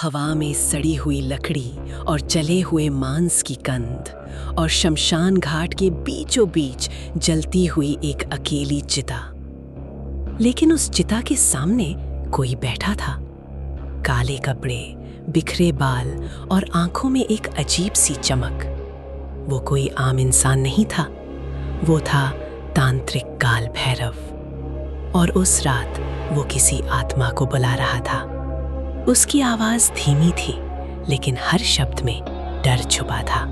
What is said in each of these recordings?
हवा में सड़ी हुई लकड़ी और जले हुए मांस की गंध और शमशान घाट के बीचों बीच जलती हुई एक अकेली चिता। लेकिन उस चिता के सामने कोई बैठा था। काले कपड़े, बिखरे बाल और आंखों में एक अजीब सी चमक। वो कोई आम इंसान नहीं था, वो था तांत्रिक काल भैरव। और उस रात वो किसी आत्मा को बुला रहा था। उसकी आवाज धीमी थी, लेकिन हर शब्द में डर छुपा था।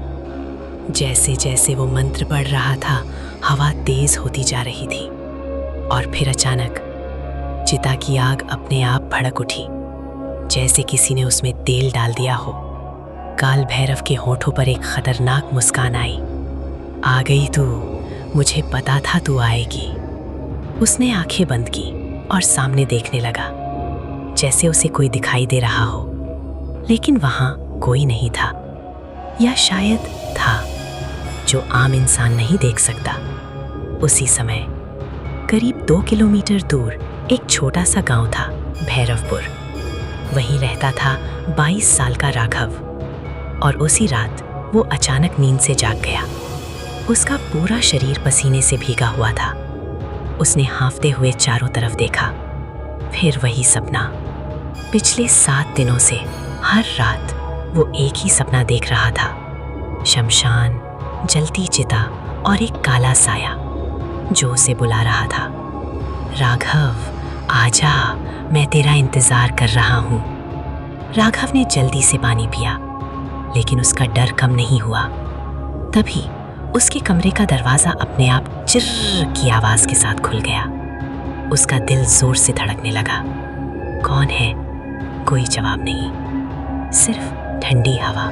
जैसे जैसे वो मंत्र पढ़ रहा था, हवा तेज होती जा रही थी और फिर अचानक चिता की आग अपने आप भड़क उठी, जैसे किसी ने उसमें तेल डाल दिया हो। काल भैरव के होठों पर एक खतरनाक मुस्कान आई। आ गई तू, मुझे पता था तू आएगी। उसने आंखें बंद की और सामने देखने लगा, जैसे उसे कोई दिखाई दे रहा हो, लेकिन वहां कोई नहीं था। या शायद था, जो आम इंसान नहीं देख सकता। उसी समय करीब 2 किलोमीटर दूर एक छोटा सा गांव था, भैरवपुर। वहीं रहता था 22 साल का राघव। और उसी रात वो अचानक नींद से जाग गया। उसका पूरा शरीर पसीने से भीगा हुआ था। उसने हांफते हुए चारों तरफ देखा। फिर वही सपना। पिछले 7 दिनों से हर रात वो एक ही सपना देख रहा था। शमशान, जलती चिता और एक काला साया जो उसे बुला रहा था। राघव, आजा, मैं तेरा इंतजार कर रहा हूँ। राघव ने जल्दी से पानी पिया, लेकिन उसका डर कम नहीं हुआ। तभी उसके कमरे का दरवाजा अपने आप चिर्र की आवाज के साथ खुल गया। उसका दिल जोर से धड़कने लगा। कौन है? कोई जवाब नहीं, सिर्फ ठंडी हवा।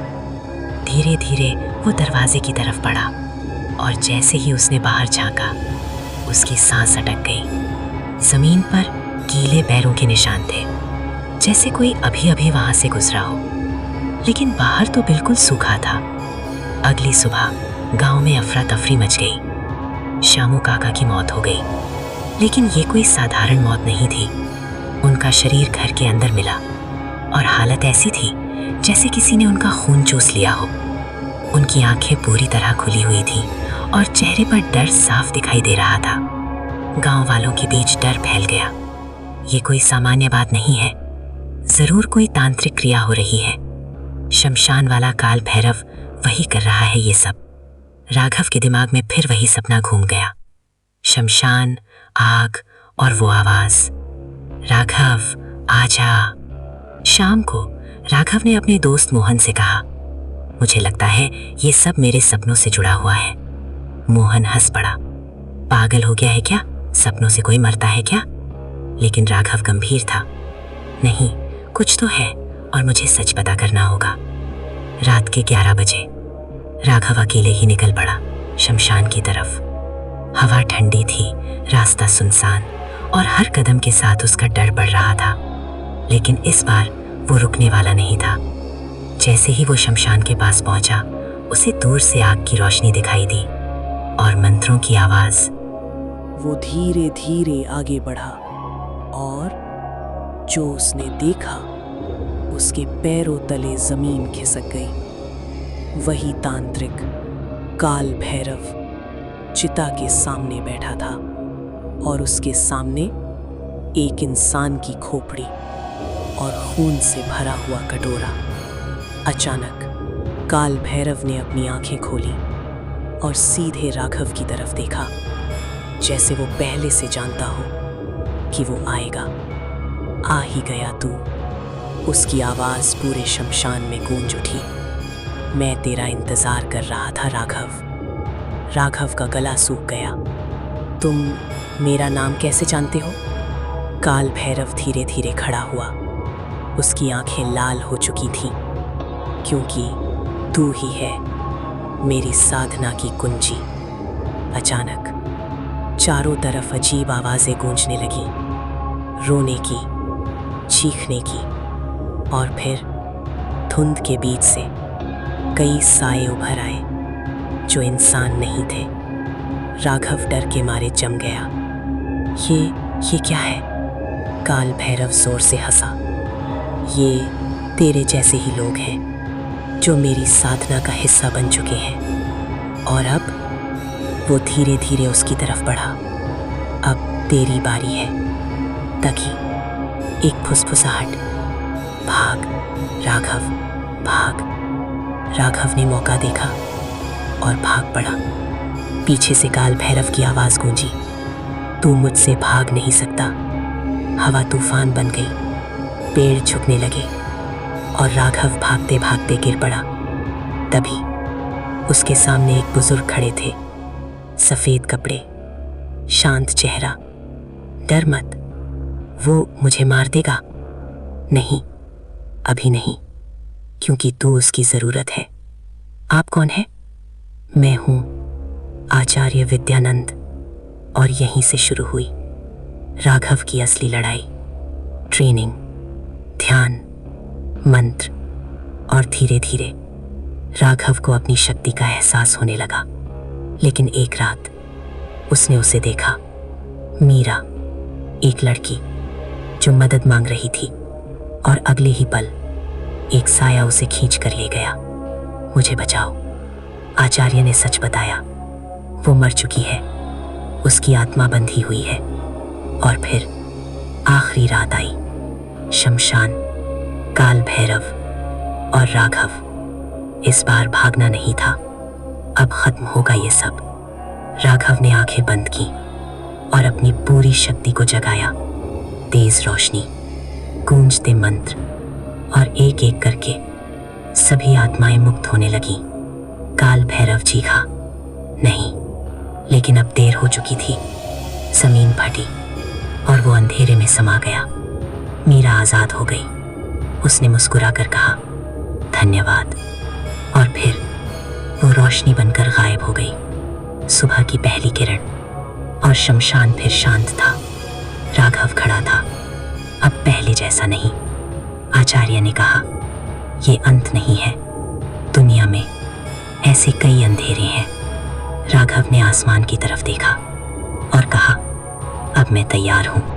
धीरे धीरे वो दरवाजे की तरफ बढ़ा और जैसे ही उसने बाहर झांका, उसकी सांस अटक गई। जमीन पर गीले पैरों के निशान थे, जैसे कोई अभी अभी वहां से गुजरा हो। लेकिन बाहर तो बिल्कुल सूखा था। अगली सुबह गांव में अफरा तफरी मच गई। शामू काका की मौत हो गई, लेकिन ये कोई साधारण मौत नहीं थी। उनका शरीर घर के अंदर मिला और हालत ऐसी थी जैसे किसी ने उनका खून चूस लिया हो। उनकी आंखें पूरी तरह खुली हुई थी और चेहरे पर डर साफ दिखाई दे रहा था। गांव वालों के बीच डर फैल गया। ये कोई सामान्य बात नहीं है, जरूर कोई तांत्रिक क्रिया हो रही है। शमशान वाला काल भैरव वही कर रहा है ये सब। राघव के दिमाग में फिर वही सपना घूम गया। शमशान, आग और वो आवाज, राघव आजा। शाम को राघव ने अपने दोस्त मोहन से कहा, मुझे लगता है ये सब मेरे सपनों से जुड़ा हुआ है। मोहन हंस पड़ा। पागल हो गया है क्या? सपनों से कोई मरता है क्या? लेकिन राघव गंभीर था। नहीं, कुछ तो है और मुझे सच पता करना होगा। रात के 11 बजे राघव अकेले ही निकल पड़ा शमशान की तरफ। हवा ठंडी थी, रास्ता सुनसान और हर कदम के साथ उसका डर बढ़ रहा था। लेकिन इस बार वो रुकने वाला नहीं था। जैसे ही वो शमशान के पास पहुंचा, उसे दूर से आग की रोशनी दिखाई दी और मंत्रों की आवाज। वो धीरे धीरे आगे बढ़ा और जो उसने देखा, उसके पैरों तले जमीन खिसक गई। वही तांत्रिक काल भैरव चिता के सामने बैठा था और उसके सामने एक इंसान की खोपड़ी और खून से भरा हुआ कटोरा। अचानक काल भैरव ने अपनी आंखें खोली और सीधे राघव की तरफ देखा, जैसे वो पहले से जानता हो कि वो आएगा। आ ही गया तू, उसकी आवाज पूरे शमशान में गूंज उठी। मैं तेरा इंतजार कर रहा था राघव। राघव का गला सूख गया। तुम मेरा नाम कैसे जानते हो? काल भैरव धीरे धीरे खड़ा हुआ। उसकी आंखें लाल हो चुकी थीं, क्योंकि तू ही है मेरी साधना की कुंजी। अचानक चारों तरफ अजीब आवाजें गूंजने लगी, रोने की, चीखने की, और फिर धुंध के बीच से कई साए उभर आए जो इंसान नहीं थे। राघव डर के मारे जम गया। ये क्या है? काल भैरव जोर से हंसा। तेरे जैसे ही लोग हैं जो मेरी साधना का हिस्सा बन चुके हैं। और अब वो धीरे धीरे उसकी तरफ बढ़ा। अब तेरी बारी है। तभी एक फुसफुसाहट, भाग राघव भाग। राघव ने मौका देखा और भाग पड़ा। पीछे से काल भैरव की आवाज गूंजी, तू मुझसे भाग नहीं सकता। हवा तूफान बन गई, पेड़ झुकने लगे और राघव भागते भागते गिर पड़ा। तभी उसके सामने एक बुजुर्ग खड़े थे, सफेद कपड़े, शांत चेहरा। डर मत, वो मुझे मार देगा। नहीं, अभी नहीं, क्योंकि तू उसकी जरूरत है। आप कौन है? मैं हूं आचार्य विद्यानंद, और यहीं से शुरू हुई राघव की असली लड़ाई। ट्रेनिंग, ध्यान, मंत्र, और धीरे धीरे राघव को अपनी शक्ति का एहसास होने लगा। लेकिन एक रात उसने उसे देखा, मीरा, एक लड़की जो मदद मांग रही थी, और अगले ही पल एक साया उसे खींच कर ले गया। मुझे बचाओ, आचार्य ने सच बताया। वो मर चुकी है, उसकी आत्मा बंधी हुई है। और फिर आखिरी रात आई। शमशान, काल भैरव और राघव। इस बार भागना नहीं था, अब खत्म होगा ये सब। राघव ने आंखें बंद की और अपनी पूरी शक्ति को जगाया। तेज रोशनी, गूंजते मंत्र, और एक एक करके सभी आत्माएं मुक्त होने लगी। काल भैरव चीखा, नहीं, लेकिन अब देर हो चुकी थी। जमीन फटी और वो अंधेरे में समा गया। मीरा आजाद हो गई। उसने मुस्कुराकर कहा, धन्यवाद। और फिर वो रोशनी बनकर गायब हो गई। सुबह की पहली किरण, और शमशान फिर शांत था। राघव खड़ा था, अब पहले जैसा नहीं। आचार्य ने कहा, ये अंत नहीं है, दुनिया में ऐसे कई अंधेरे हैं। राघव ने आसमान की तरफ देखा और कहा, अब मैं तैयार हूं।